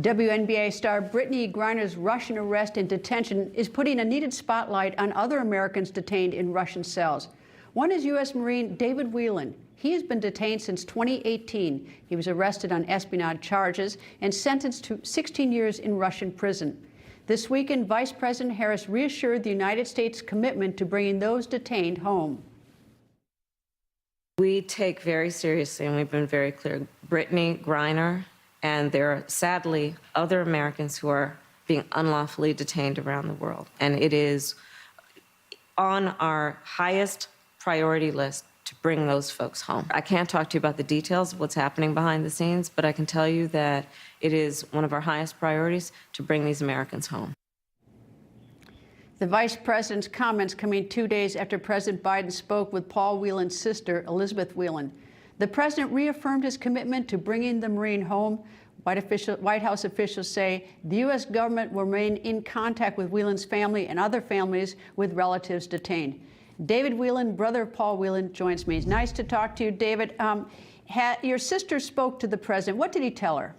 WNBA star Brittany Griner's Russian arrest and detention is putting a needed spotlight on other Americans detained in Russian cells. One is U.S. Marine David Whelan. He has been detained since 2018. He was arrested on espionage charges and sentenced to 16 years in Russian prison. This weekend, Vice President Harris reassured the United States' commitment to bringing those detained home. We take very seriously, and we've been very clear, Brittany Griner, and there are sadly other Americans who are being unlawfully detained around the world. And it is on our highest priority list to bring those folks home. I can't talk to you about the details of what's happening behind the scenes, but I can tell you that it is one of our highest priorities to bring these Americans home. The vice president's comments coming 2 days after President Biden spoke with Paul Whelan's sister, Elizabeth Whelan. The president reaffirmed his commitment to bringing the Marine home. White House officials say the U.S. government will remain in contact with Whelan's family and other families with relatives detained. David Whelan, brother of Paul Whelan, joins me. It's nice to talk to you, David. Your sister spoke to the president. What did he tell her?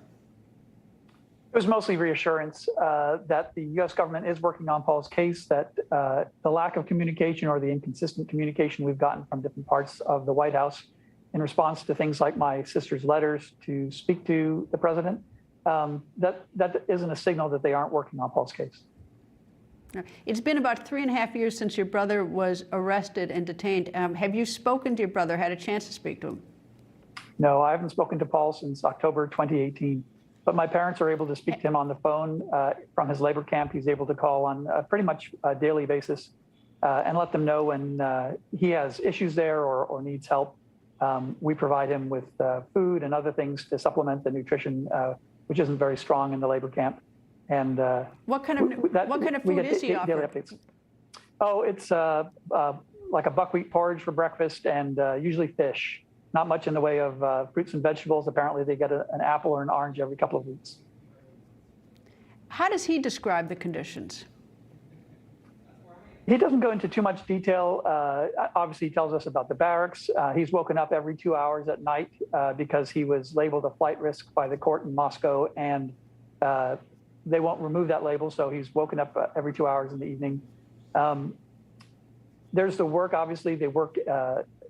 It was mostly reassurance that the U.S. government is working on Paul's case, that the lack of communication or the inconsistent communication we've gotten from different parts of the White House in response to things like my sister's letters to speak to the president, that isn't a signal that they aren't working on Paul's case. It's been about 3.5 years since your brother was arrested and detained. Have you spoken to your brother, had a chance to speak to him? No, I haven't spoken to Paul since October 2018. But my parents are able to speak to him on the phone from his labor camp. He's able to call on pretty much a daily basis and let them know when he has issues there or needs help. We provide him with food and other things to supplement the nutrition, which isn't very strong in the labor camp. And what kind of food is he offering? Daily updates. Oh, it's like a buckwheat porridge for breakfast and usually fish. Not much in the way of fruits and vegetables. Apparently, they get an apple or an orange every couple of weeks. How does he describe the conditions? He doesn't go into too much detail. Obviously, he tells us about the barracks. He's woken up every 2 hours at night because he was labeled a flight risk by the court in Moscow, and they won't remove that label, so he's woken up every 2 hours in the evening. There's the work, obviously. They work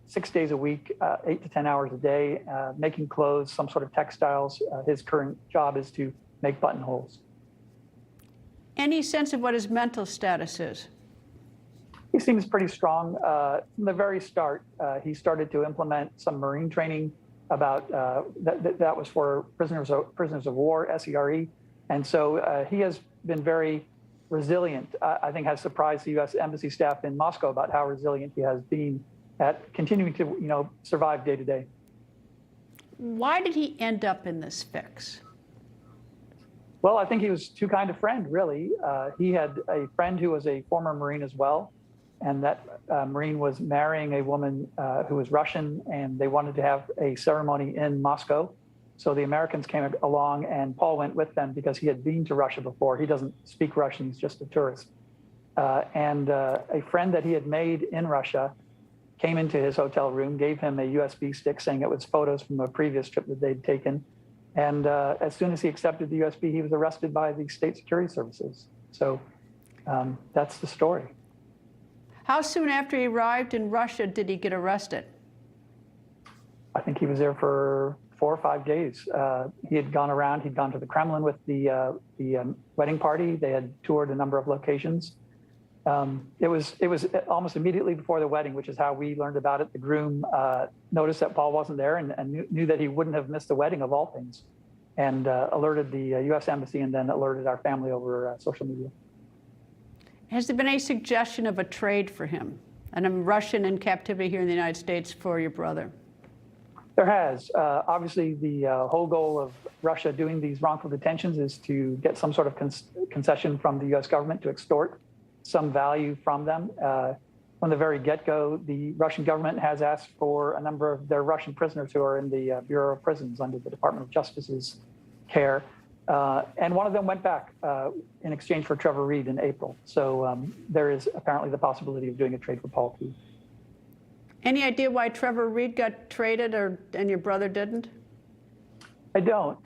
6 days a week, 8 to 10 hours a day, making clothes, some sort of textiles. His current job is to make buttonholes. Any sense of what his mental status is? He seems pretty strong. From the very start, he started to implement some Marine training about that was for prisoners of war, SERE. And so he has been very resilient. I think has surprised the U.S. Embassy staff in Moscow about how resilient he has been at continuing to, survive day to day. Why did he end up in this fix? Well, I think he was too kind a friend, really. He had a friend who was a former Marine as well, and that Marine was marrying a woman who was Russian, and they wanted to have a ceremony in Moscow. So the Americans came along, and Paul went with them because he had been to Russia before. He doesn't speak Russian, he's just a tourist. And a friend that he had made in Russia came into his hotel room, gave him a USB stick saying it was photos from a previous trip that they'd taken. And as soon as he accepted the USB, he was arrested by the state security services. So that's the story. How soon after he arrived in Russia did he get arrested? I think he was there for 4 or 5 days. He had gone around, he'd gone to the Kremlin with the wedding party. They had toured a number of locations. It was almost immediately before the wedding, which is how we learned about it. The groom noticed that Paul wasn't there and knew that he wouldn't have missed the wedding of all things, and alerted the U.S. Embassy and then alerted our family over social media. Has there been any suggestion of a trade for him, and a Russian in captivity here in the United States for your brother? There has. Obviously, the whole goal of Russia doing these wrongful detentions is to get some sort of concession from the U.S. government to extort some value from them. From the very get-go, the Russian government has asked for a number of their Russian prisoners who are in the Bureau of Prisons under the Department of Justice's care. And one of them went back in exchange for Trevor Reed in April. So there is apparently the possibility of doing a trade for Paul, too. Any idea why Trevor Reed got traded and your brother didn't? I don't.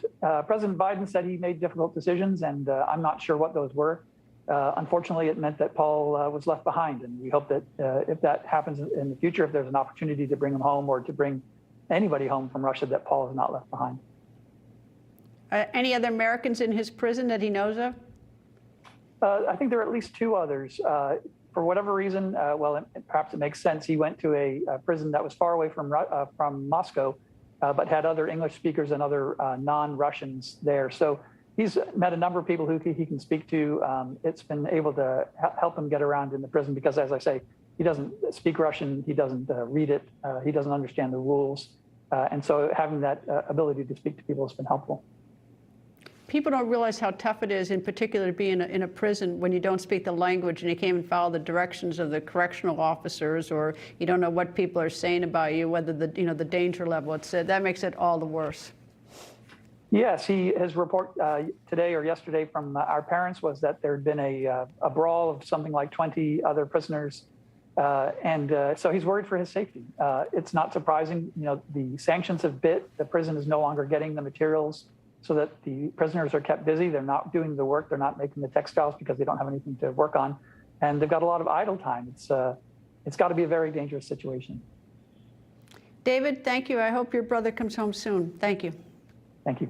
President Biden said he made difficult decisions, and I'm not sure what those were. Unfortunately, it meant that Paul was left behind, and we hope that if that happens in the future, if there's an opportunity to bring him home or to bring anybody home from Russia, that Paul is not left behind. Any other Americans in his prison that he knows of? I think there are at least 2 others. For whatever reason, perhaps it makes sense, he went to a prison that was far away from Moscow, but had other English speakers and other non-Russians there. So he's met a number of people who he can speak to. It's been able to help him get around in the prison because, as I say, he doesn't speak Russian, he doesn't read it, he doesn't understand the rules. And so having that ability to speak to people has been helpful. People don't realize how tough it is, in particular, to be in a prison when you don't speak the language and you can't even follow the directions of the correctional officers, or you don't know what people are saying about you, whether the danger level. That makes it all the worse. Yes, his report today or yesterday from our parents was that there had been a brawl of something like 20 other prisoners, and so he's worried for his safety. It's not surprising, the sanctions have bit. The prison is no longer getting the materials so that the prisoners are kept busy. They're not doing the work. They're not making the textiles because they don't have anything to work on. And they've got a lot of idle time. It's got to be a very dangerous situation. David, thank you. I hope your brother comes home soon. Thank you. Thank you.